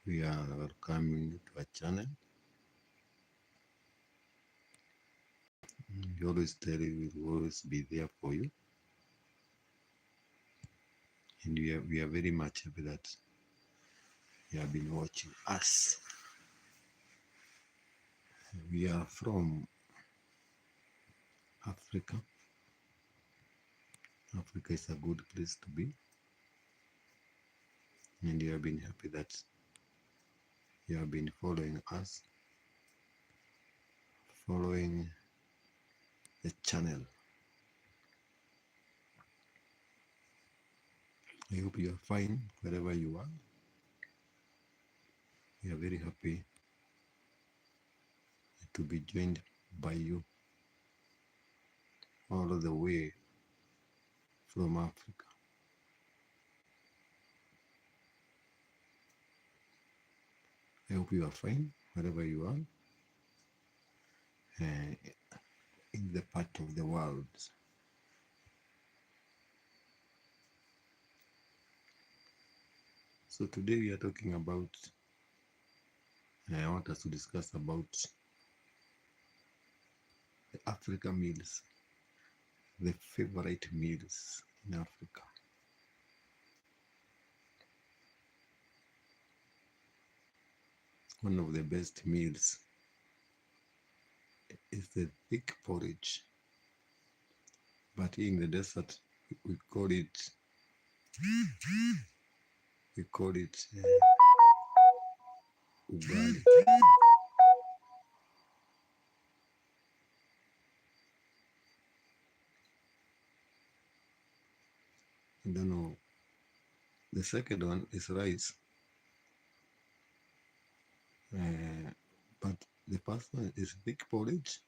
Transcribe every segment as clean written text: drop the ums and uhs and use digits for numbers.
We are welcoming to our channel. We always tell you we will always be there for you, and we are very much happy that you have been watching us. We are from Africa. Africa is a good place to be, and you have been happy that you have been following us, following the channel. I hope you are fine wherever you are. We are very happy to be joined by you all the way from Africa. I hope you are fine wherever you are in the part of the world. So today we are talking about, I want us to discuss about the Africa meals, the favorite meals in Africa. One of the best meals is the thick porridge, but in the desert we call it ugali. I don't know. The second one is rice, but the first one is thick porridge.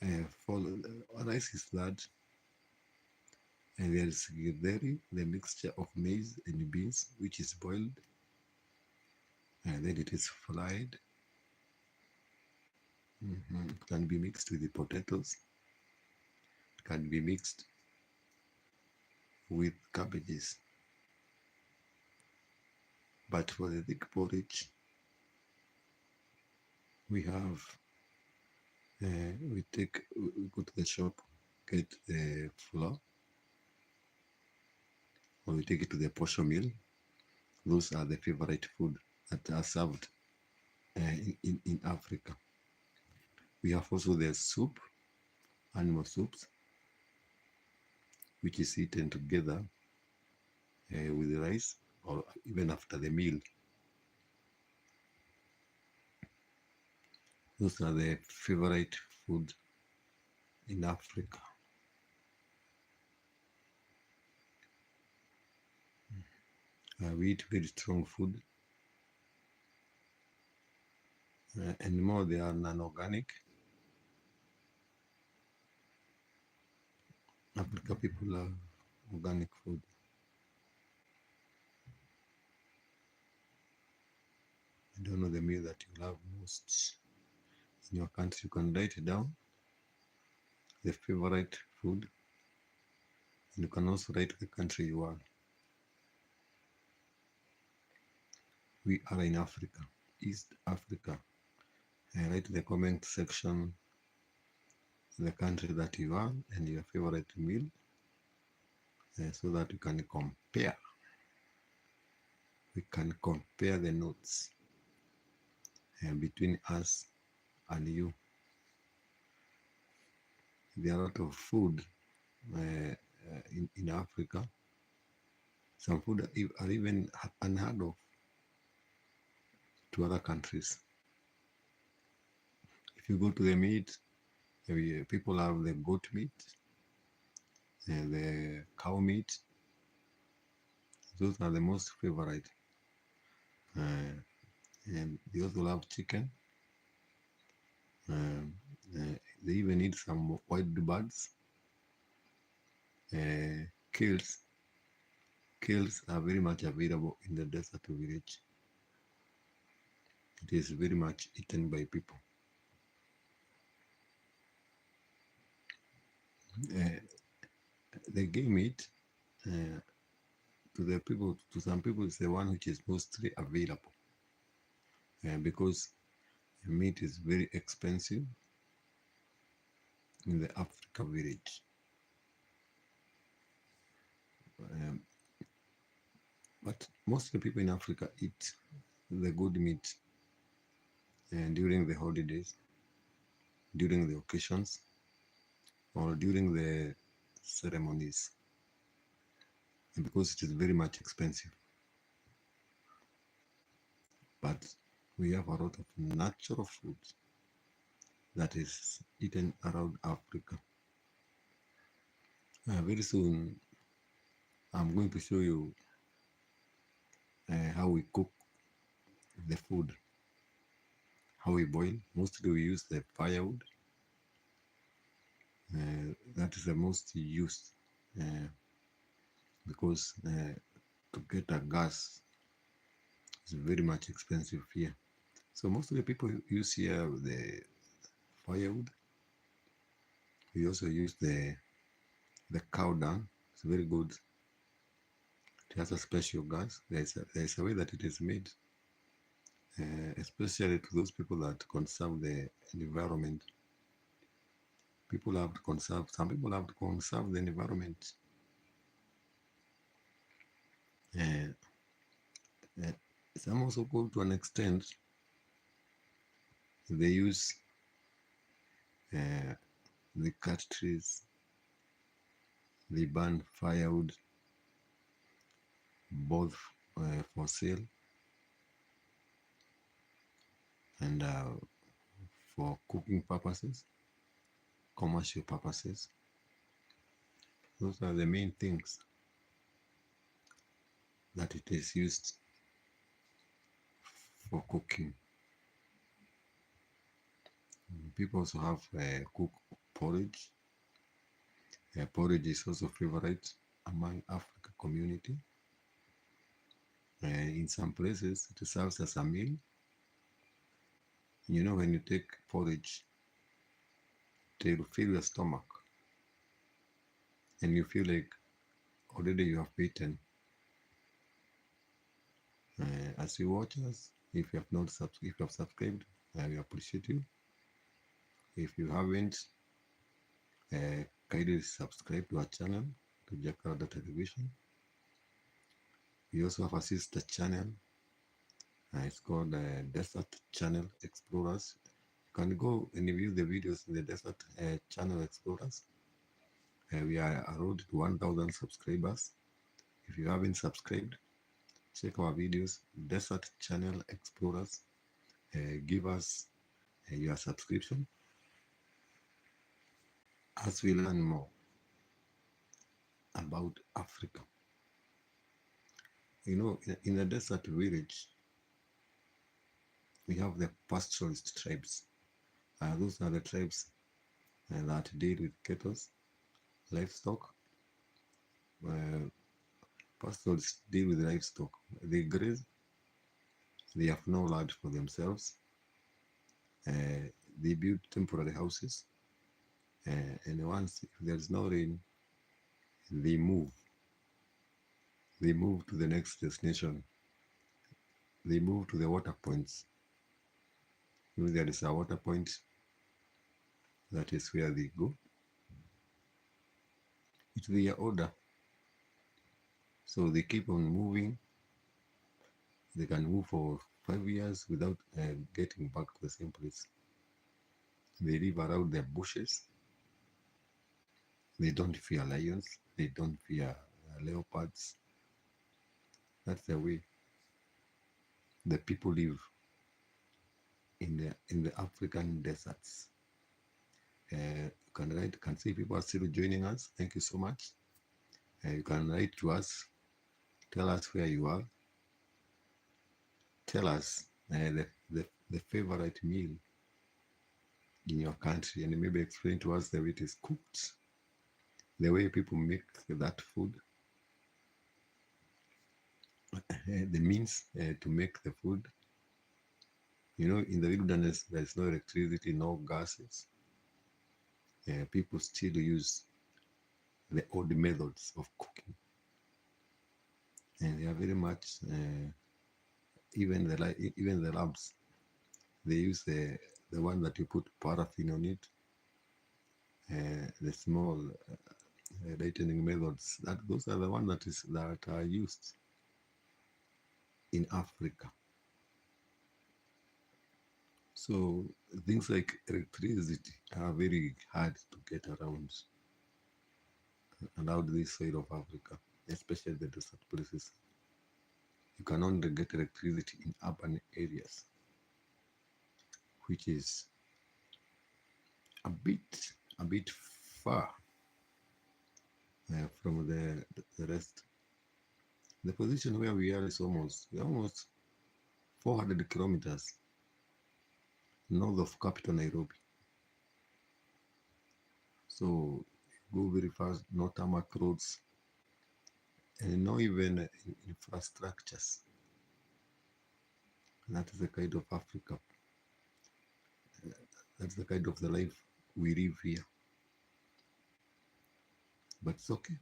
Rice is large, and there is githeri, the mixture of maize and beans, which is boiled, and then it is fried. It can be mixed with the potatoes. It can be mixed with cabbages. But for the thick porridge, we have, we go to the shop, get the flour, or we take it to the posho mill. Those are the favorite food that are served in Africa. We have also the soup, animal soups, which is eaten together with the rice or even after the meal. Those are the favorite food in Africa. We eat very strong food, and more they are non-organic. Africa people love organic food. I don't know the meal that you love most in your country. You can write it down, the favorite food, and you can also write the country you are. We are in Africa, East Africa. Write in the comment section the country that you are and your favorite meal, so that we can compare. We can compare the notes between us and you. There are a lot of food in Africa. Some food are even unheard of to other countries. If you go to the meat, people have the goat meat, the cow meat. Those are the most favorite. And they also love chicken. They even eat some wild birds. Kills are very much available in the desert village. It is very much eaten by people. The game meat, to some people, is the one which is mostly available. because meat is very expensive in the Africa village. Um, but most of the people in Africa eat the good meat during the holidays, during the occasions, or during the ceremonies, and because it is very much expensive. But we have a lot of natural food that is eaten around Africa. Very soon, I'm going to show you how we cook the food, how we boil. Mostly we use the firewood. That is the most used because to get a gas is very much expensive here. So most of the people use here the firewood. We also use the cow dung. It's very good. It has a special gas. There's a way that it is made, especially to those people that conserve the environment. People have to conserve. Some people have to conserve the environment. Uh, uh, some also go to an extent. They use they cut trees. They burn firewood, both for sale and for cooking purposes, commercial purposes. Those are the main things that it is used for cooking. People also have cook porridge. Porridge is also favorite among African community. In some places, it serves as a meal. You know, when you take porridge, it will fill your stomach, and you feel like already you have eaten. As you watch us, if you have not if you have subscribed, we appreciate you. If you haven't, kindly subscribe to our channel, to Jacaranda Television. We also have a sister channel. It's called Desert Channel Explorers. You can go and view the videos in the Desert Channel Explorers. We are around to 1,000 subscribers. If you haven't subscribed, check our videos, Desert Channel Explorers. Give us your subscription as we learn more about Africa. You know, in the desert village, we have the pastoralist tribes. Those are the tribes that deal with cattle, livestock. Pastoralists deal with livestock. They graze. They have no land for themselves. They build temporary houses. And once there is no rain, they move. They move to the next destination. They move to the water points. You know, there is a water point. That is where they go. It's their order. So they keep on moving. They can move for 5 years without getting back to the same place. They live around the bushes. They don't fear lions. They don't fear leopards. That's the way the people live in the African deserts. You can see people are still joining us. Thank you so much. You can write to us. Tell us where you are. Tell us the favorite meal in your country, and maybe explain to us the way it is cooked, the way people make that food, the means to make the food. You know, in the wilderness, there's no electricity, no gases. People still use the old methods of cooking, and they are very much even the lambs. They use the one that you put paraffin on it, the small lightening methods. Those are the ones that are used in Africa. So things like electricity are very hard to get around this side of Africa, especially the desert places. You can only get electricity in urban areas, which is a bit far from the rest. The position where we are is almost 400 kilometers north of capital Nairobi. So go very fast, no tarmac roads, and no even infrastructures. That is the kind of Africa. That's the kind of the life we live here. But it's okay.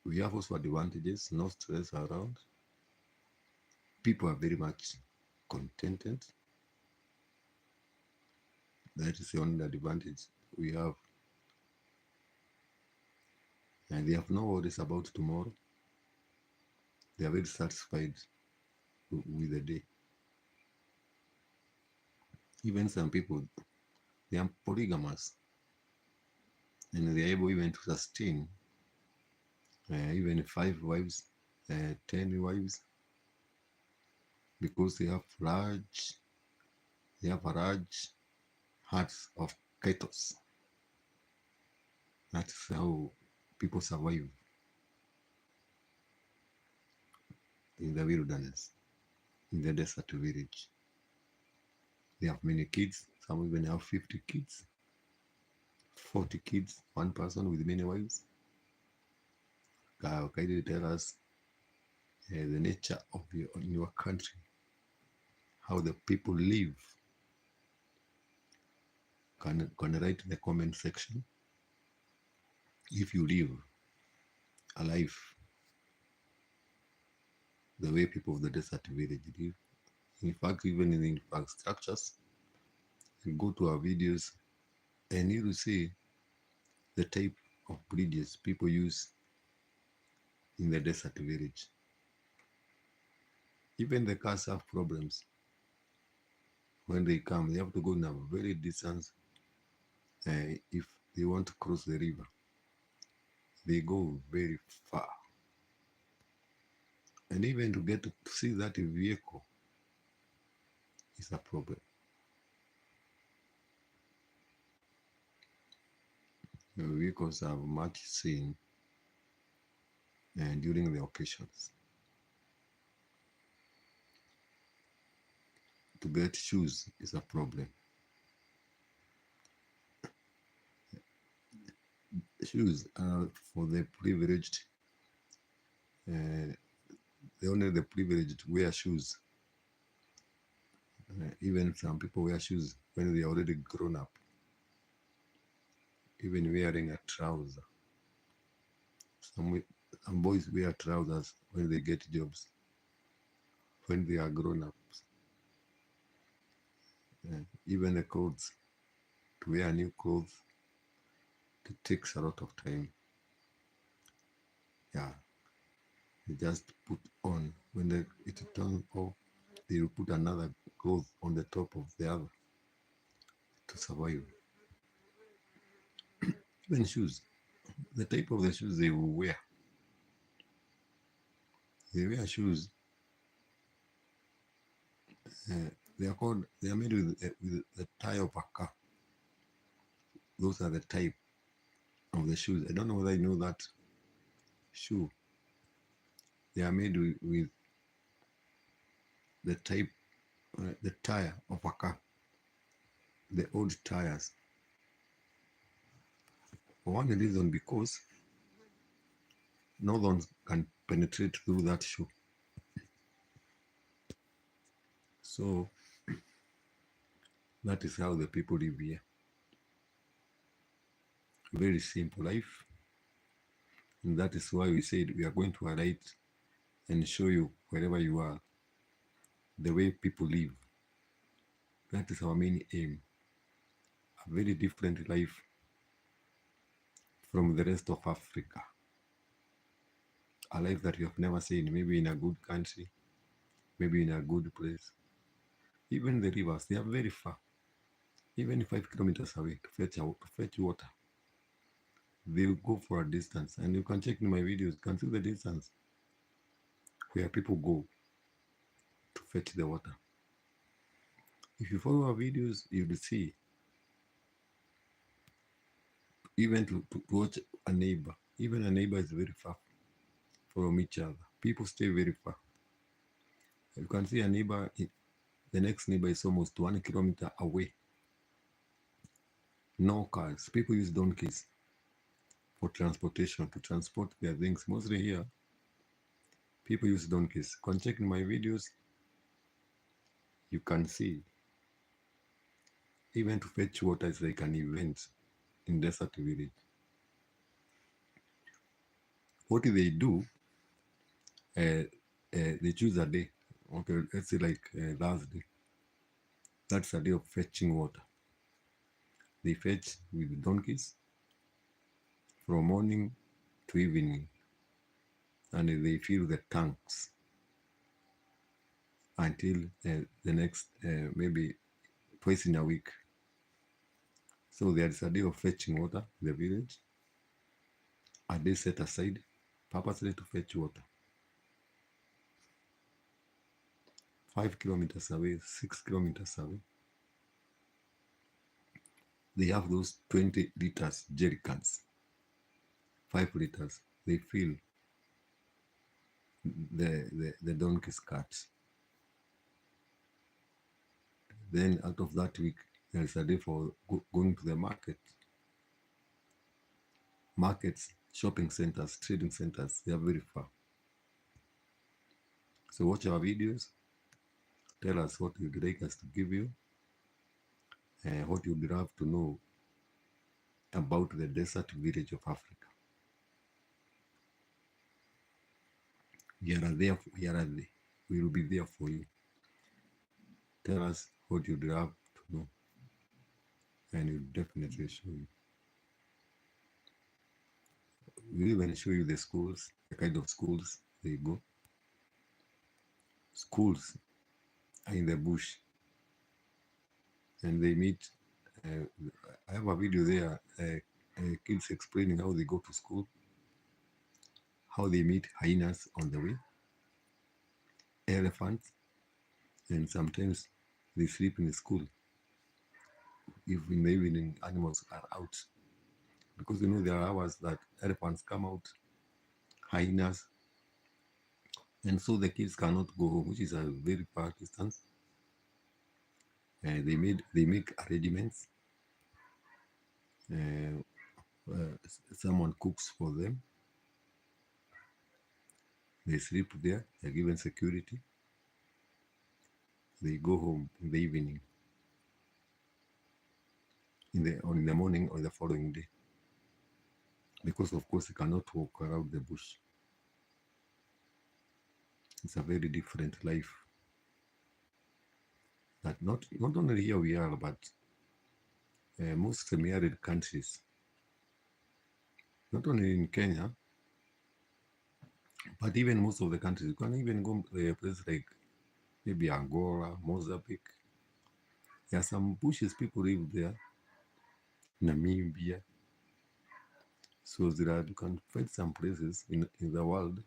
We have also advantages, no stress around. People are very much contented. That is the only advantage we have. And they have no worries about tomorrow. They are very satisfied with the day. Even some people, they are polygamous, and they are able even to sustain even 5 wives, 10 wives, because they have a large herds of cattle. That's how people survive in the wilderness, in the desert village. They have many kids. Some even have 50 kids, 40 kids, one person with many wives. Kindly tell us the nature of your country, how the people live. Can write in the comment section if you live a life the way people of the desert village live. In fact, even in the infrastructures, you go to our videos and you will see the type of bridges people use in the desert village. Even the cars have problems. When they come, they have to go in a very distance. If they want to cross the river, they go very far. And even to get to see that vehicle is a problem. The vehicles are much seen during the occasions. To get shoes is a problem. Shoes are for the privileged. Only the privileged wear shoes. Even some people wear shoes when they are already grown up. Even wearing a trouser. Some boys wear trousers when they get jobs, when they are grown ups. Even the clothes, to wear new clothes, it takes a lot of time. Yeah, they just put on. When it turns off, they will put another cloth on the top of the other to survive. Even shoes, the type of the shoes they will wear. They wear shoes. They are made with the tire of a car. Those are the type of the shoes. I don't know whether you know that shoe. They are made with the type, the tire of a car. The old tires. For one reason, because no one can penetrate through that shoe. So that is how the people live here. Very simple life. And that is why we said we are going to write and show you wherever you are the way people live. That is our main aim. A very different life from the rest of Africa. A life that you have never seen, maybe in a good country, maybe in a good place. Even the rivers, they are very far, even 5 kilometers away to fetch water. They'll go for a distance, and you can check in my videos, you can see the distance where people go to fetch the water. If you follow our videos, you'll see, even to watch even a neighbor is very far from each other. People stay very far. You can see a neighbor, the next neighbor is almost 1 kilometer away. No cars. People use donkeys for transportation, to transport their things. Mostly here, people use donkeys. You can check in my videos, you can see, even to fetch water is like an event in desert village. What do they do? They choose a day. Okay, let's say like Thursday. That's a day of fetching water. They fetch with donkeys from morning to evening, and they fill the tanks until the next maybe twice in a week. So there is a day of fetching water in the village, a day set aside purposely to fetch water. 5 kilometers away, 6 kilometers away, they have those 20 liters jerry cans, 5 liters. They fill the donkey's carts. Then out of that week, there is a day for going to the market. Markets, shopping centers, trading centers, they are very far. So watch our videos. Tell us what you'd like us to give you, and what you'd love to know about the desert village of Africa. We will be there for you. Tell us what you'd love to know, and we'll definitely show you. We'll even show you the schools, the kind of schools they go. Schools are in the bush, and they meet. I have a video there, kids explaining how they go to school, how they meet hyenas on the way, elephants, and sometimes they sleep in the school if in the evening animals are out. Because there are hours that elephants come out, hyenas, and so the kids cannot go home, which is a very far distance. They make arrangements. Someone cooks for them. They sleep there. They're given security. They go home in the evening, or in the morning or the following day, because of course they cannot walk around the bush. It's a very different life that not only here we are, but most semi-arid countries, not only in Kenya, but even most of the countries. You can even go to a place like maybe Angola, Mozambique. There are some bushes, people live there. Namibia. So you can find some places in the world.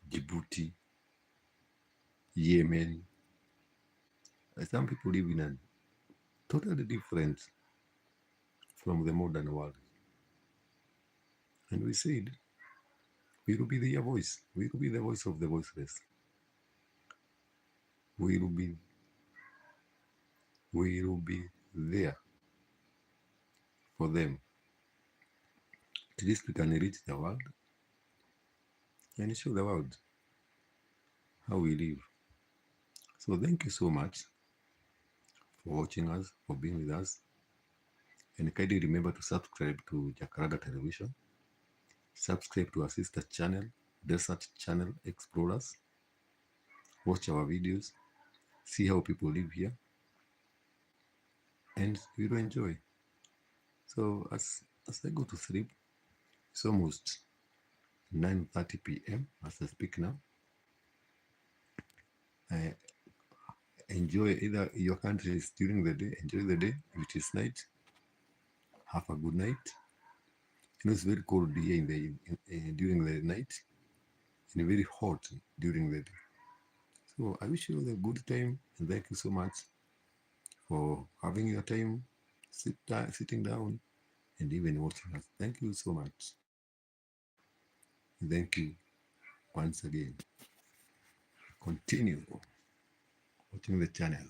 Djibouti, Yemen. Some people live in a totally different from the modern world. And we said, we will be their voice. We will be the voice of the voiceless. We will be there for them. At least we can reach the world and show the world how we live. So thank you so much for watching us, for being with us. And kindly remember to subscribe to Jacaranda Television. Subscribe to our sister channel, Desert Channel Explorers. watch our videos, see how people live here, and you will enjoy. So as I go to sleep, it's almost 9:30 p.m. as I speak now. I enjoy either your country is during the day, enjoy the day. If it is night, have a good night. It's very cold here during the night and very hot during the day. So I wish you a good time and thank you so much for having your time, sitting down and even watching us. Thank you so much. Thank you once again. Continue watching the channel.